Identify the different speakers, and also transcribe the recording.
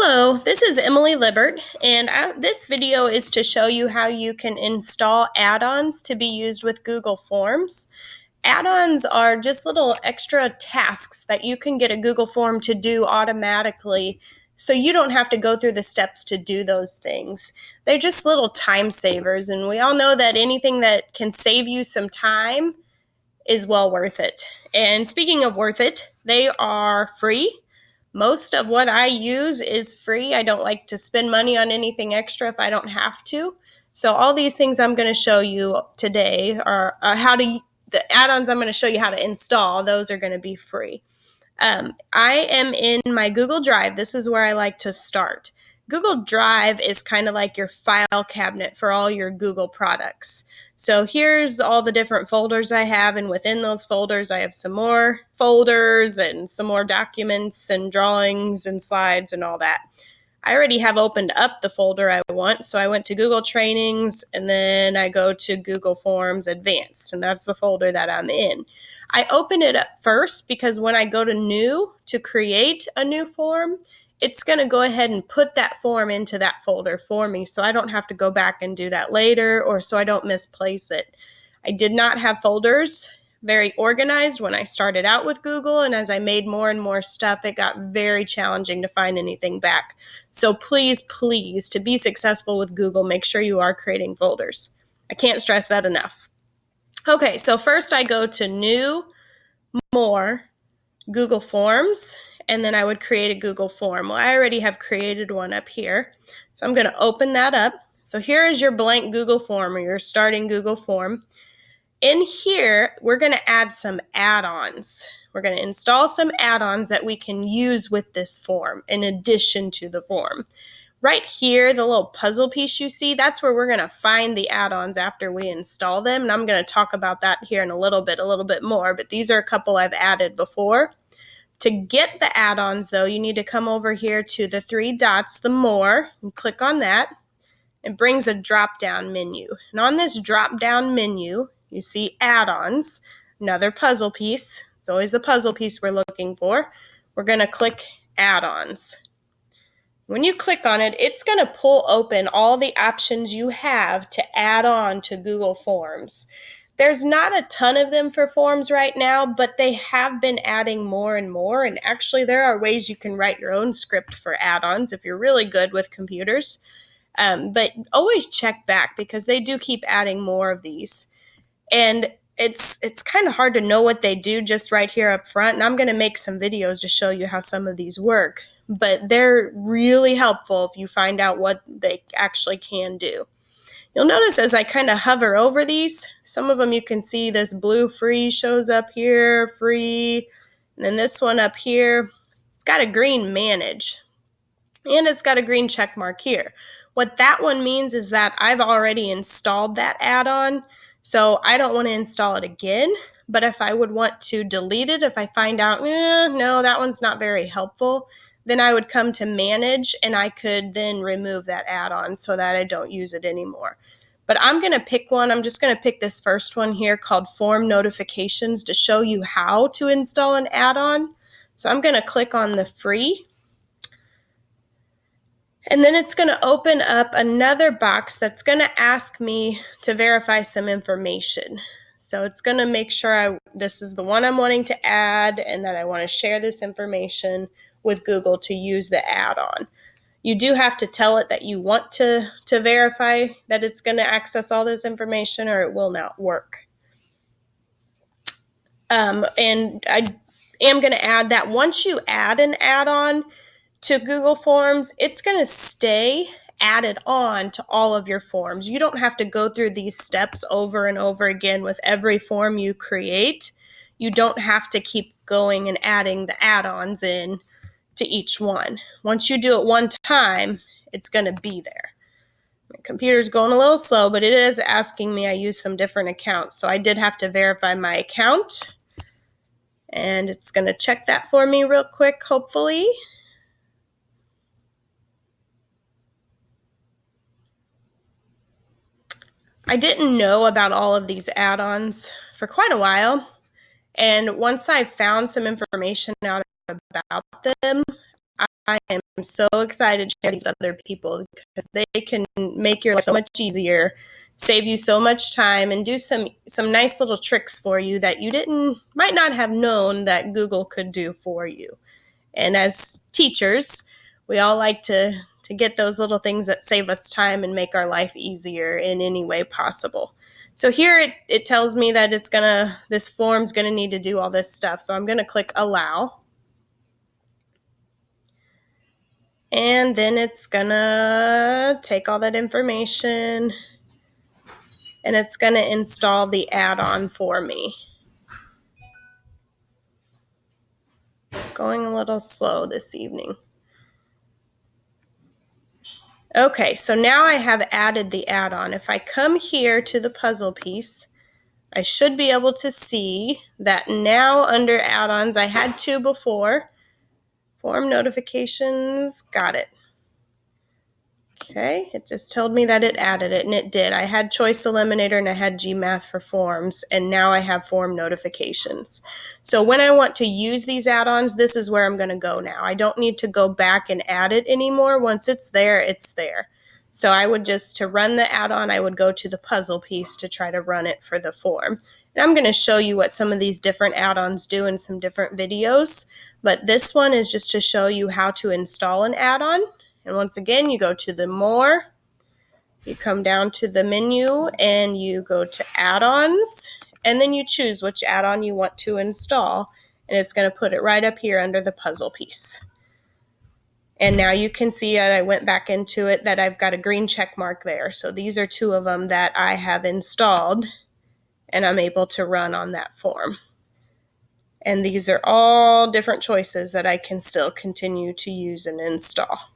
Speaker 1: Hello, this is Emily Libert, and this video is to show you how you can install add-ons to be used with Google Forms. Add-ons are just little extra tasks that you can get a Google form to do automatically, so you don't have to go through the steps to do those things. They're just little time savers, and we all know that anything that can save you some time is well worth it. And speaking of worth it, they are free. Most of what I use is free. I don't like to spend money on anything extra if I don't have to. So all these things I'm going to show you today are the add-ons I'm going to show you how to install. Those are going to be free. I am in my Google Drive. This is where I like to start. Google Drive is kind of like your file cabinet for all your Google products. So here's all the different folders I have, and within those folders I have some more folders and some more documents and drawings and slides and all that. I already have opened up the folder I want, so I went to Google Trainings and then I go to Google Forms Advanced, and that's the folder that I'm in. I open it up first because when I go to New to create a new form, it's going to go ahead and put that form into that folder for me, so I don't have to go back and do that later, or so I don't misplace it. I did not have folders very organized when I started out with Google, and as I made more and more stuff, it got very challenging to find anything back. So please, to be successful with Google, make sure you are creating folders. I can't stress that enough. Okay, so first I go to New, More, Google Forms, and then I would create a Google form. Well, I already have created one up here, so I'm going to open that up. So here is your blank Google form, or your starting Google form. In here, we're going to add some add-ons. We're going to install some add-ons that we can use with this form in addition to the form. Right here, the little puzzle piece you see, that's where we're going to find the add-ons after we install them, and I'm going to talk about that here in a little bit more, but these are a couple I've added before. To get the add-ons, though, you need to come over here to the three dots, the More, and click on that. It brings a drop-down menu. And on this drop-down menu, you see add-ons, another puzzle piece. It's always the puzzle piece we're looking for. We're going to click add-ons. When you click on it, it's going to pull open all the options you have to add on to Google Forms. There's not a ton of them for forms right now, but they have been adding more and more, and actually there are ways you can write your own script for add-ons if you're really good with computers. But always check back because they do keep adding more of these. And it's kind of hard to know what they do just right here up front, and I'm going to make some videos to show you how some of these work. But they're really helpful if you find out what they actually can do. You'll notice as I kind of hover over these, some of them you can see this blue free shows up here, free, and then this one up here, it's got a green manage, and it's got a green check mark here. What that one means is that I've already installed that add-on, so I don't want to install it again, but if I would want to delete it, if I find out, no, that one's not very helpful, then I would come to manage and I could then remove that add-on so that I don't use it anymore. But I'm going to pick one. I'm just going to pick this first one here called Form Notifications to show you how to install an add-on. So I'm going to click on the free. And then it's going to open up another box that's going to ask me to verify some information. So it's going to make sure this is the one I'm wanting to add and that I want to share this information with Google to use the add-on. You do have to tell it that you want to verify that it's going to access all this information or it will not work. And I am going to add that once you add an add-on to Google Forms, it's going to stay added on to all of your forms. You don't have to go through these steps over and over again with every form you create. You don't have to keep going and adding the add-ons in to each one. Once you do it one time, it's going to be there. My computer's going a little slow, but it is asking me I use some different accounts. So I did have to verify my account, and it's going to check that for me real quick, hopefully. I didn't know about all of these add-ons for quite a while, and once I found some information out about them, I am so excited to share these with other people because they can make your life so much easier, save you so much time, and do some nice little tricks for you that you might not have known that Google could do for you. And as teachers, we all like to get those little things that save us time and make our life easier in any way possible. So here it tells me that this form's gonna need to do all this stuff. So I'm gonna click allow. And then it's gonna take all that information and it's gonna install the add-on for me. It's going a little slow this evening. Okay, so now I have added the add-on. If I come here to the puzzle piece, I should be able to see that now under add-ons, I had 2 before. Form notifications, got it. Okay, it just told me that it added it, and it did. I had Choice Eliminator and I had GMath for forms, and now I have form notifications. So when I want to use these add-ons, this is where I'm going to go now. I don't need to go back and add it anymore. Once it's there, it's there. So I would to run the add-on, I would go to the puzzle piece to try to run it for the form. And I'm going to show you what some of these different add-ons do in some different videos, but this one is just to show you how to install an add-on. And once again, you go to the more, you come down to the menu and you go to add-ons, and then you choose which add-on you want to install, and it's going to put it right up here under the puzzle piece. And now you can see that I went back into it that I've got a green check mark there. So these are 2 of them that I have installed and I'm able to run on that form. And these are all different choices that I can still continue to use and install.